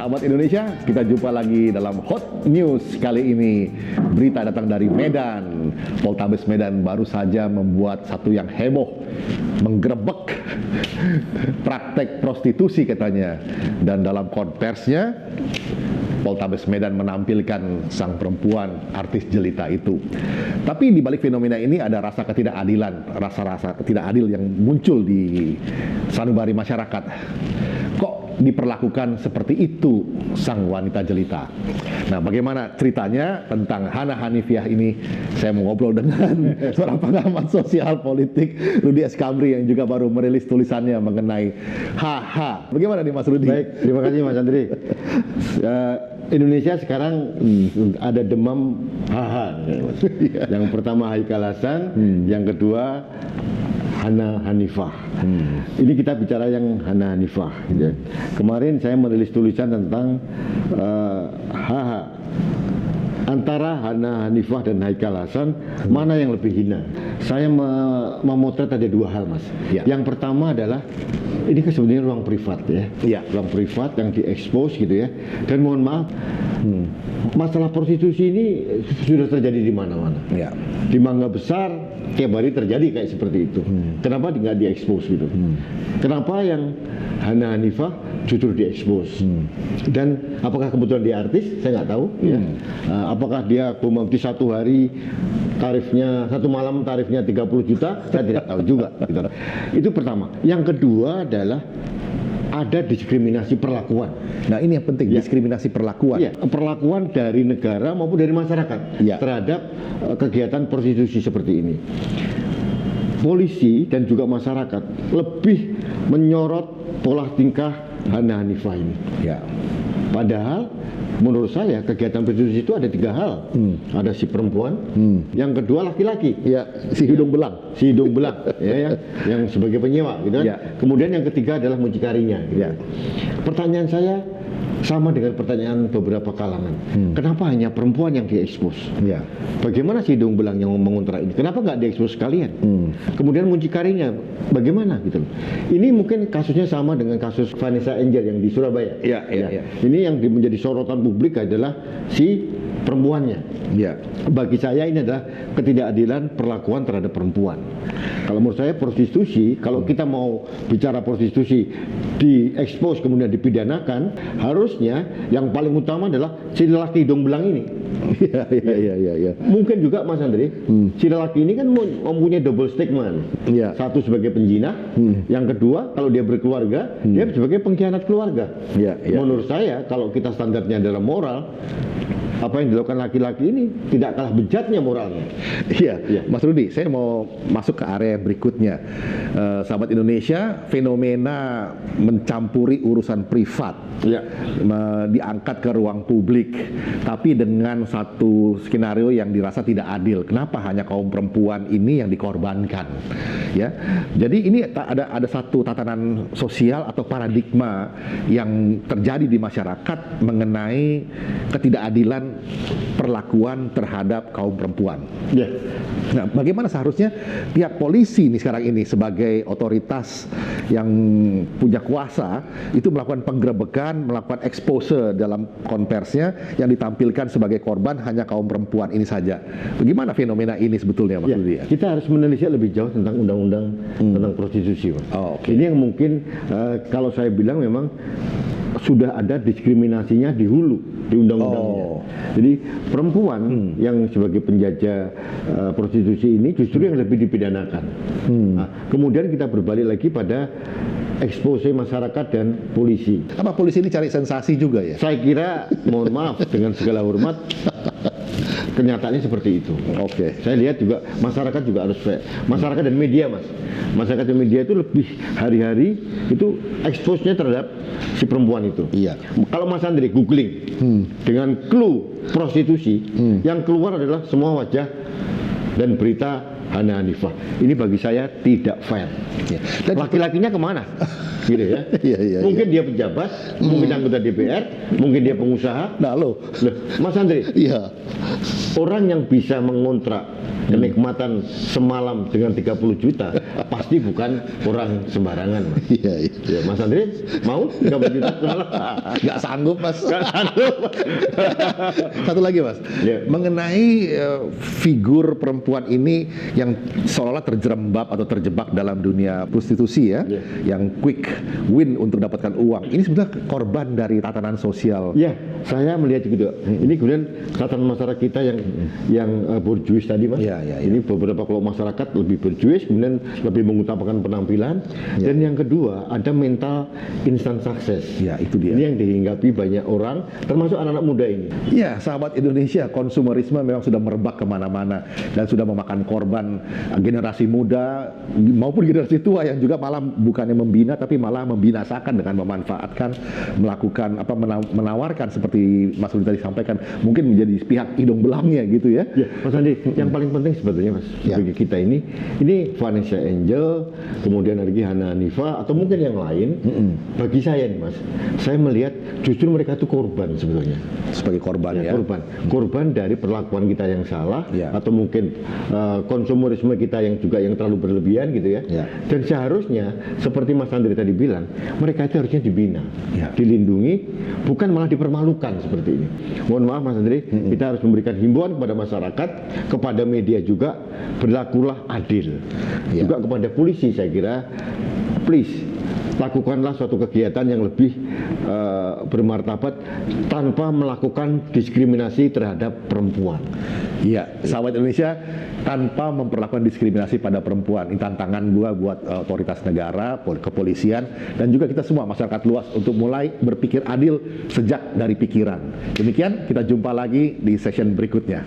Sahabat Indonesia, kita jumpa lagi dalam Hot News kali ini. Berita datang dari Medan. Poltabes Medan baru saja membuat satu yang heboh, menggerebek praktek prostitusi katanya. Dan dalam konversinya, Poltabes Medan menampilkan sang perempuan artis jelita itu. Tapi di balik fenomena ini ada rasa ketidakadilan, rasa-rasa ketidakadil yang muncul di sanubari masyarakat. Kok diperlakukan seperti itu sang wanita jelita? Nah, bagaimana ceritanya tentang Hana Hanifiah ini? Saya mau ngobrol dengan seorang pengamat sosial politik, Rudi Eskamri, yang juga baru merilis tulisannya mengenai HH. Bagaimana nih Mas Rudi? Baik, terima kasih Mas Andri. Indonesia sekarang ada demam HH. Yang pertama Haikal Hasan, yang kedua Hana Hanifah. Ini kita bicara yang Hana Hanifah. Gitu. Kemarin saya merilis tulisan tentang HH. Antara Hana Hanifah dan Haikal Hasan, mana yang lebih hina? Saya memotret ada dua hal, Mas. Ya. Yang pertama adalah ini kan sebenarnya ruang privat ya. Ya. Ruang privat yang diekspos gitu ya. Dan mohon maaf, masalah prostitusi ini sudah terjadi di mana-mana. Ya. Di Mangga Besar tiap hari terjadi kayak seperti itu. Kenapa nggak diekspos gitu? Kenapa yang Hana Hanifah justru diekspos? Dan apakah kebetulan dia artis? Saya nggak tahu. Ya. Apakah dia di satu hari tarifnya, satu malam tarifnya 30 juta? Saya tidak tahu juga. Gitu. Itu pertama. Yang kedua adalah ada diskriminasi perlakuan. Nah, ini yang penting, Ya. diskriminasi perlakuan. Ya, perlakuan dari negara maupun dari masyarakat Ya. terhadap kegiatan prostitusi seperti ini. Polisi dan juga masyarakat lebih menyorot pola tingkah Hana Hanifah ini. Ya. Padahal menurut saya kegiatan prostitusi itu ada tiga hal. Ada si perempuan, yang kedua laki-laki. Ya, si hidung belang. Si hidung belang, ya, yang sebagai penyewa, gitu kan. Ya. Kemudian yang ketiga adalah mucikarinya. Gitu. Ya. Pertanyaan saya sama dengan pertanyaan beberapa kalangan. Kenapa hanya perempuan yang diekspos? Ya. Bagaimana si hidung belang yang mengontrak ini? Kenapa nggak diekspos sekalian? Kemudian mucikarinya bagaimana gitu loh? Ini mungkin kasusnya sama dengan kasus Vanessa Angel yang di Surabaya. Ya, ya, ya. Ini yang menjadi sorotan publik adalah si perempuannya. Ya. Bagi saya ini adalah ketidakadilan perlakuan terhadap perempuan. Kalau menurut saya prostitusi, kalau kita mau bicara prostitusi diekspos kemudian dipidanakan, harusnya yang paling utama adalah si lelaki hidung belang ini. Ya. Mungkin juga Mas Andri, si lelaki ini kan mempunyai double stigma. Ya. Satu sebagai penjinah, yang kedua kalau dia berkeluarga, dia sebagai pengkhianat keluarga. Ya. Menurut saya kalau kita standarnya adalah moral, apa yang dilakukan laki-laki ini tidak kalah bejatnya moralnya. Iya, Mas Rudi, saya mau masuk ke area berikutnya. Sahabat Indonesia, fenomena mencampuri urusan privat, diangkat ke ruang publik, tapi dengan satu skenario yang dirasa tidak adil. Kenapa hanya kaum perempuan ini yang dikorbankan? Ya, jadi ini ada satu tatanan sosial atau paradigma yang terjadi di masyarakat mengenai ketidakadilan perlakuan terhadap kaum perempuan. Ya. Nah, bagaimana seharusnya pihak polisi ini sekarang ini sebagai otoritas yang punya kuasa itu melakukan penggerebekan, melakukan expose dalam konversinya yang ditampilkan sebagai korban hanya kaum perempuan ini saja. Bagaimana fenomena ini sebetulnya, Mas Rudi? Ya, kita harus menelisik lebih jauh tentang undang-undang tentang prostitusi, Mas. Oh, okay. Ini yang mungkin kalau saya bilang memang sudah ada diskriminasinya di hulu di undang-undangnya. Jadi perempuan yang sebagai penjajah prostitusi ini justru yang lebih dipidanakan. Nah, kemudian kita berbalik lagi pada expose masyarakat dan polisi. Apa polisi ini cari sensasi juga ya? Saya kira, mohon maaf dengan segala hormat, kenyataannya seperti itu. Oke. Saya lihat juga masyarakat juga harus fair. Masyarakat dan media, Mas. Masyarakat dan media itu lebih hari-hari itu expose-nya terhadap si perempuan itu. Iya. Kalau Mas Andri googling dengan clue prostitusi, yang keluar adalah semua wajah dan berita Hana Hanifah. Ini bagi saya tidak fair. Ya. Laki-lakinya kemana? Gitu ya. Mungkin dia pejabat, mungkin anggota DPR, mungkin dia pengusaha. Nah, loh, Mas Andri, iya, orang yang bisa mengontrak kenikmatan semalam dengan 30 juta pasti bukan orang sembarangan, Mas. Iya, iya. Ya, Mas Andri mau 30 juta semalam? Nggak sanggup, Mas. Nggak sanggup. Satu lagi, Mas. Ya. Mengenai figur perempuan ini yang seolah-olah terjerembab atau terjebak dalam dunia prostitusi ya, Ya. yang quick win untuk dapatkan uang. Ini sebenarnya korban dari tatanan sosial. Ya, saya melihat gitu. Ini kemudian tatanan masyarakat kita yang borjuis tadi, Mas. Ya, ya, ya. Ini beberapa kelompok masyarakat lebih borjuis, kemudian lebih mengutamakan penampilan. Ya. Dan yang kedua, ada mental instant success. Ya, itu dia. Ini yang dihinggapi banyak orang, termasuk anak-anak muda ini. Ya, sahabat Indonesia, konsumerisme memang sudah merebak kemana-mana dan sudah memakan korban generasi muda maupun generasi tua yang juga malah bukannya membina tapi malah membinasakan dengan memanfaatkan, melakukan menawarkan seperti Mas Rudi tadi sampaikan, mungkin menjadi pihak hidung belangnya gitu ya. Ya, Mas Andi, yang paling penting sebetulnya, Mas, Ya. bagi kita ini Vanessa Angel, kemudian lagi Hana Hanifa, atau mungkin yang lain. Bagi saya nih, Mas, saya melihat justru mereka itu korban sebetulnya. Sebagai korban ya. Korban dari perlakuan kita yang salah, Ya. atau mungkin konsumerisme kita yang juga yang terlalu berlebihan gitu ya. Ya. Dan seharusnya seperti Mas Andri tadi bilang, mereka itu harusnya dibina, Ya. dilindungi, bukan malah dipermalukan seperti ini. Mohon maaf, Mas Andri, kita harus memberikan himbauan kepada masyarakat, kepada media juga, berlakulah adil. Ya. Juga kepada polisi saya kira, please lakukanlah suatu kegiatan yang lebih bermartabat tanpa melakukan diskriminasi terhadap perempuan. Iya, sahabat Indonesia, tanpa memperlakukan diskriminasi pada perempuan. Ini tantangan gua buat otoritas negara, kepolisian, dan juga kita semua masyarakat luas untuk mulai berpikir adil sejak dari pikiran. Demikian, kita jumpa lagi di session berikutnya.